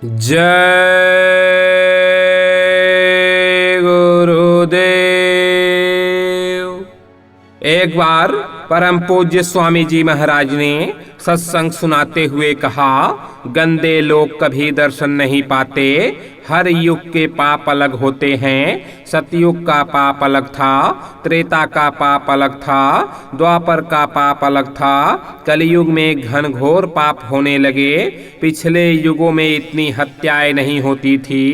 जय गुरुदेव। एक बार परम पूज्य स्वामी जी महाराज ने सत्संग सुनाते हुए कहा, गंदे लोग कभी दर्शन नहीं पाते। हर युग के पाप अलग होते हैं। सतयुग का पाप अलग था, त्रेता का पाप अलग था, द्वापर का पाप अलग था, कलयुग में घनघोर पाप होने लगे। पिछले युगों में इतनी हत्याएं नहीं होती थी,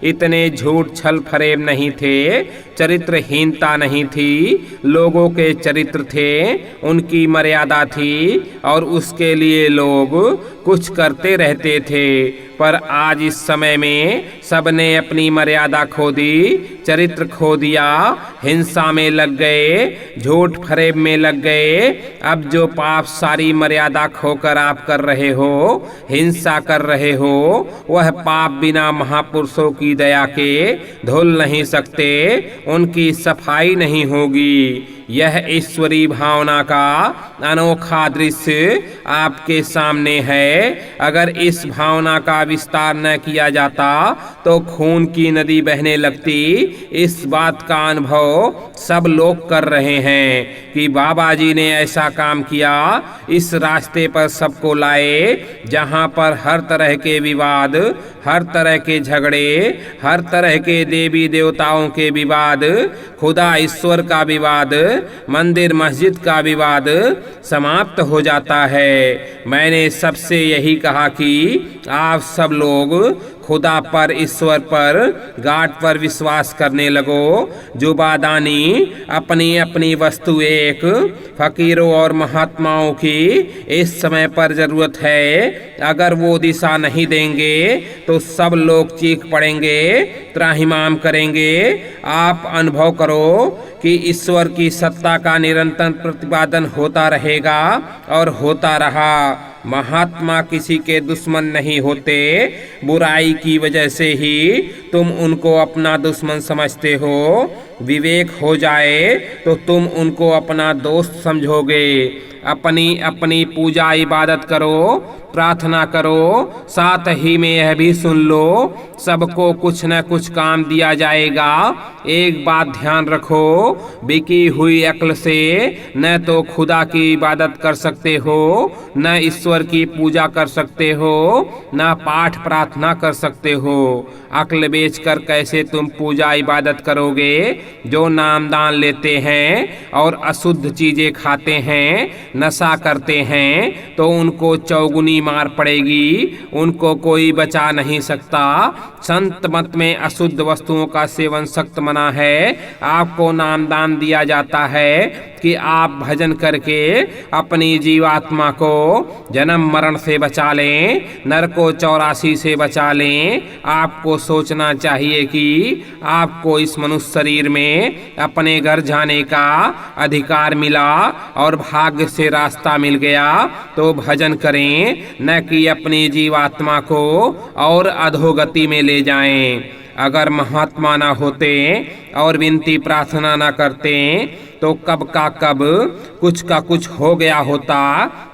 इतने झूठ छल फरेब नहीं थे, चरित्रहीनता नहीं थी। लोगों के चरित्र थे, उनकी मर्यादा थी और उसके लिए लोग कुछ करते रहते थे। पर आज इस समय में सबने अपनी मर्यादा खो दी, चरित्र खो दिया, हिंसा में लग गए, झूठ फरेब में लग गए। अब जो पाप सारी मर्यादा खोकर आप कर रहे हो, हिंसा कर रहे हो, वह पाप बिना महापुरुषों की दया के धुल नहीं सकते, उनकी सफाई नहीं होगी। यह ईश्वरी भावना का अनोखा दृश्य आपके सामने है। अगर इस भावना का विस्तार न किया जाता तो खून की नदी बहने लगती। इस बात का अनुभव सब लोग कर रहे हैं कि बाबा जी ने ऐसा काम किया, इस रास्ते पर सबको लाए जहां पर हर तरह के विवाद, हर तरह के झगड़े, हर तरह के देवी देवताओं के विवाद, खुदा ईश्वर का विवाद, मंदिर मस्जिद का विवाद समाप्त हो जाता है। मैंने सबसे यही कहा कि आप सब लोग खुदा पर, ईश्वर पर, गाड पर विश्वास करने लगो। जुबादानी अपनी अपनी वस्तु एक, फकीरों और महात्माओं की इस समय पर जरूरत है। अगर वो दिशा नहीं देंगे तो सब लोग चीख पड़ेंगे, त्राहिमाम करेंगे। आप अनुभव करो कि ईश्वर की सत्ता का निरंतर प्रतिपादन होता रहेगा और होता रहा। महात्मा किसी के दुश्मन नहीं होते। बुराई की वजह से ही तुम उनको अपना दुश्मन समझते हो। विवेक हो जाए तो तुम उनको अपना दोस्त समझोगे। अपनी अपनी पूजा इबादत करो, प्रार्थना करो, साथ ही में यह भी सुन लो, सबको कुछ न कुछ काम दिया जाएगा। एक बात ध्यान रखो, बिकी हुई अक्ल से न तो खुदा की इबादत कर सकते हो, न ईश्वर की पूजा कर सकते हो, न पाठ प्रार्थना कर सकते हो। अक्ल बेचकर कैसे तुम पूजा इबादत करोगे? जो नामदान लेते हैं और अशुद्ध चीजें खाते हैं, नशा करते हैं, तो उनको चौगुनी मार पड़ेगी, उनको कोई बचा नहीं सकता। संत मत में अशुद्ध वस्तुओं का सेवन सख्त मना है। आपको नामदान दिया जाता है कि आप भजन करके अपनी जीवात्मा को जन्म मरण से बचा लें, नरको 84 से बचा लें। आपको सोचना चाहिए कि आपको इस मनुष्य शरीर में अपने घर जाने का अधिकार मिला और भाग्य से रास्ता मिल गया, तो भजन करें, न कि अपनी जीवात्मा को और अधोगति में ले जाएं। अगर महात्मा ना होते और विनती प्रार्थना ना करते तो कब का कब कुछ का कुछ हो गया होता।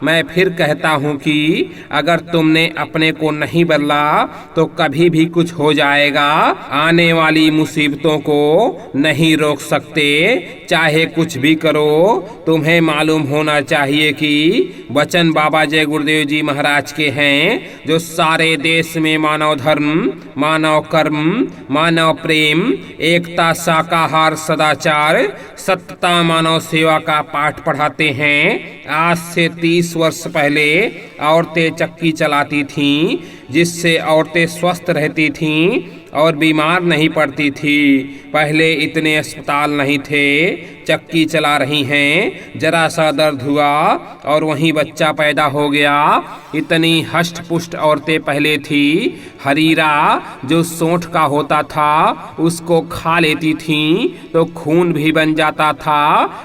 मैं फिर कहता हूँ कि अगर तुमने अपने को नहीं बदला तो कभी भी कुछ हो जाएगा। आने वाली मुसीबतों को नहीं रोक सकते, चाहे कुछ भी करो। तुम्हें मालूम होना चाहिए कि वचन बाबा जय गुरुदेव जी महाराज के हैं, जो सारे देश में मानव धर्म, मानव कर्म, मानव प्रेम, एकता, शाकाहार, सदाचार, सत्यता, मानव सेवा का पाठ पढ़ाते हैं। आज से 30 वर्ष पहले औरतें चक्की चलाती थीं, जिससे औरतें स्वस्थ रहती थीं और बीमार नहीं पड़ती थी। पहले इतने अस्पताल नहीं थे, चक्की चला रही हैं, जरा सा दर्द हुआ और वहीं बच्चा पैदा हो गया। इतनी हष्ट पुष्ट औरतें पहले थी। हरीरा जो सोंठ का होता था उसको खा लेती थीं तो खून भी बन जाता था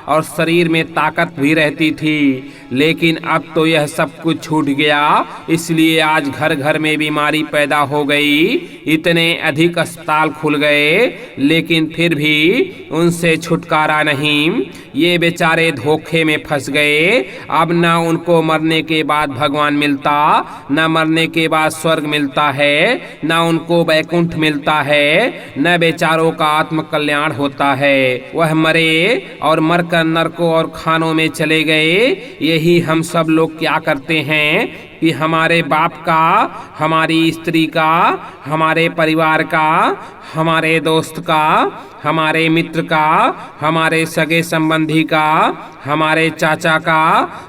और शरीर में ताकत भी रहती थी। लेकिन अब तो यह सब कुछ छूट गया, इसलिए आज घर घर में बीमारी पैदा हो गई। इतने अधिक अस्पताल खुल गए, लेकिन फिर भी उनसे छुटकारा नहीं। ये बेचारे धोखे में फंस गए। अब न उनको मरने के बाद भगवान मिलता, न मरने के बाद स्वर्ग मिलता है, न उनको वैकुंठ मिलता है, न बेचारों का आत्म कल्याण होता है। वह मरे और मरकर नरकों और खानों में चले गए। यही हम सब लोग क्या करते हैं कि हमारे बाप का, हमारी स्त्री का, हमारे परिवार का, हमारे दोस्त का, हमारे मित्र का, हमारे सगे संबंधी का, हमारे चाचा का,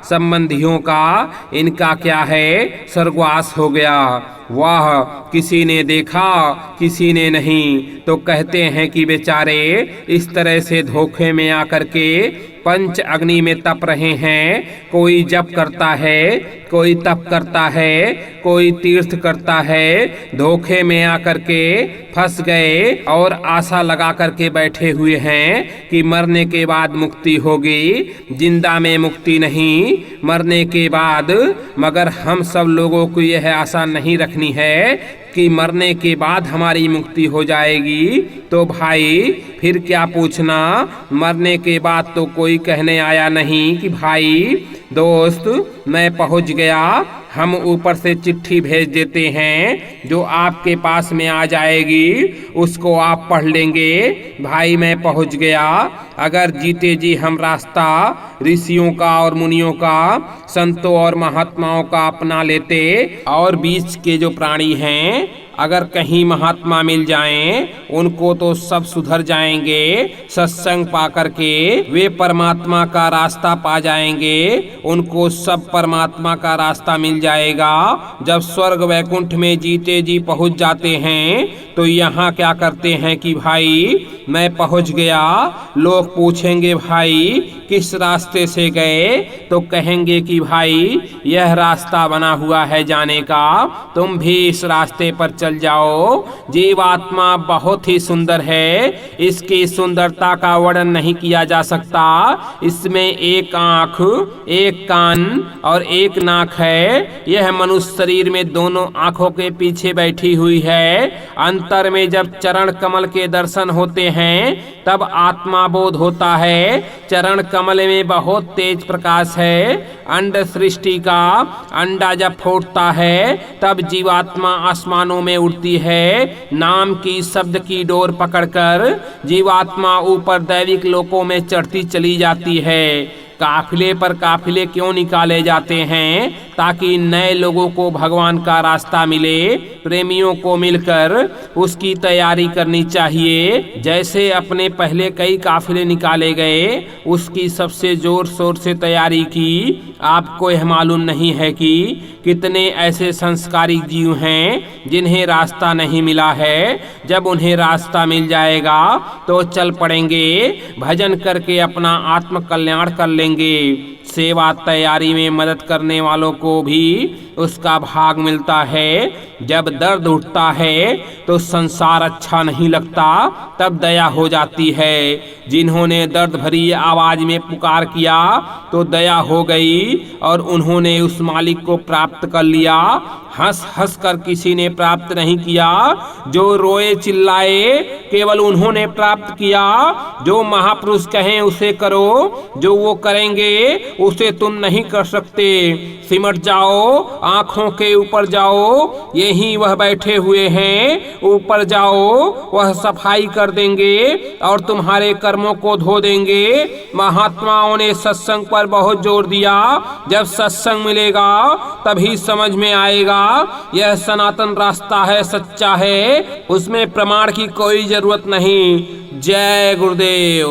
संबंधियों का, इनका क्या है, स्वर्गवास हो गया। वाह, किसी ने देखा, किसी ने नहीं। तो कहते हैं कि बेचारे इस तरह से धोखे में आकर के पंच अग्नि में तप रहे हैं। कोई जप करता है, कोई तप करता है, कोई तीर्थ करता है, धोखे में आकर के फंस गए और आशा लगा करके बैठे हुए हैं कि मरने के बाद मुक्ति होगी, जिंदा में मुक्ति नहीं, मरने के बाद। मगर हम सब लोगों को यह आशा नहीं रखनी है कि मरने के बाद हमारी मुक्ति हो जाएगी। तो भाई फिर क्या पूछना, मरने के बाद तो कोई कहने आया नहीं कि भाई दोस्त मैं पहुंच गया, हम ऊपर से चिट्ठी भेज देते हैं जो आपके पास में आ जाएगी, उसको आप पढ़ लेंगे। भाई मैं पहुंच गया। अगर जीते जी हम रास्ता ऋषियों का और मुनियों का, संतों और महात्माओं का अपना लेते और बीच के जो प्राणी हैं अगर कहीं महात्मा मिल जाएं, उनको तो सब सुधर जाएंगे। सत्संग पा करके वे परमात्मा का रास्ता पा जाएंगे, उनको सब परमात्मा का रास्ता मिल जाएगा। जब स्वर्ग वैकुंठ में जीते जी पहुंच जाते हैं तो यहाँ क्या करते हैं कि भाई मैं पहुंच गया। लोग पूछेंगे भाई किस रास्ते से गए, तो कहेंगे कि भाई यह रास्ता बना हुआ है जाने का, तुम भी इस रास्ते पर चल जाओ। जीवात्मा बहुत ही सुंदर है, इसकी सुंदरता का वर्णन नहीं किया जा सकता। इसमें एक आंख, एक कान और एक नाक है। यह मनुष्य शरीर में दोनों आंखों के पीछे बैठी हुई है। अंतर में जब चरण कमल के दर्शन होते हैं तब आत्मा बोध होता है। चरण कमल में बहुत तेज प्रकाश है। अंड सृष्टि का अंडा जब फूटता है तब जीवात्मा आसमानों में उड़ती है। नाम की शब्द की डोर पकड़कर जीवात्मा ऊपर दैविक लोकों में चढ़ती चली जाती है। काफिले पर काफिले क्यों निकाले जाते हैं? ताकि नए लोगों को भगवान का रास्ता मिले, प्रेमियों को मिलकर उसकी तैयारी करनी चाहिए। जैसे अपने पहले कई काफिले निकाले गए, उसकी सबसे जोर शोर से तैयारी की। आपको यह मालूम नहीं है कि कितने ऐसे संस्कारिक जीव हैं जिन्हें रास्ता नहीं मिला है। जब उन्हें रास्ता मिल जाएगा तो चल पड़ेंगे, भजन करके अपना आत्म कल्याण कर लेंगे। सेवा तैयारी में मदद करने वालों को भी उसका भाग मिलता है। जब दर्द उठता है तो संसार अच्छा नहीं लगता, तब दया हो जाती है। जिन्होंने दर्द भरी आवाज में पुकार किया तो दया हो गई और उन्होंने उस मालिक को प्राप्त कर लिया। हंस हंस कर किसी ने प्राप्त नहीं किया, जो रोए चिल्लाए केवल उन्होंने प्राप्त किया। जो महापुरुष कहें उसे करो, जो वो करेंगे उसे तुम नहीं कर सकते। सिमट जाओ, आंखों के ऊपर जाओ, यहीं वह बैठे हुए हैं। ऊपर जाओ, वह सफाई कर देंगे और तुम्हारे कर्मों को धो देंगे। महात्माओं ने सत्संग पर बहुत जोर दिया। जब सत्संग मिलेगा तभी समझ में आएगा यह सनातन रास्ता है, सच्चा है, उसमें प्रमाण की कोई जरूरत नहीं। जय गुरुदेव।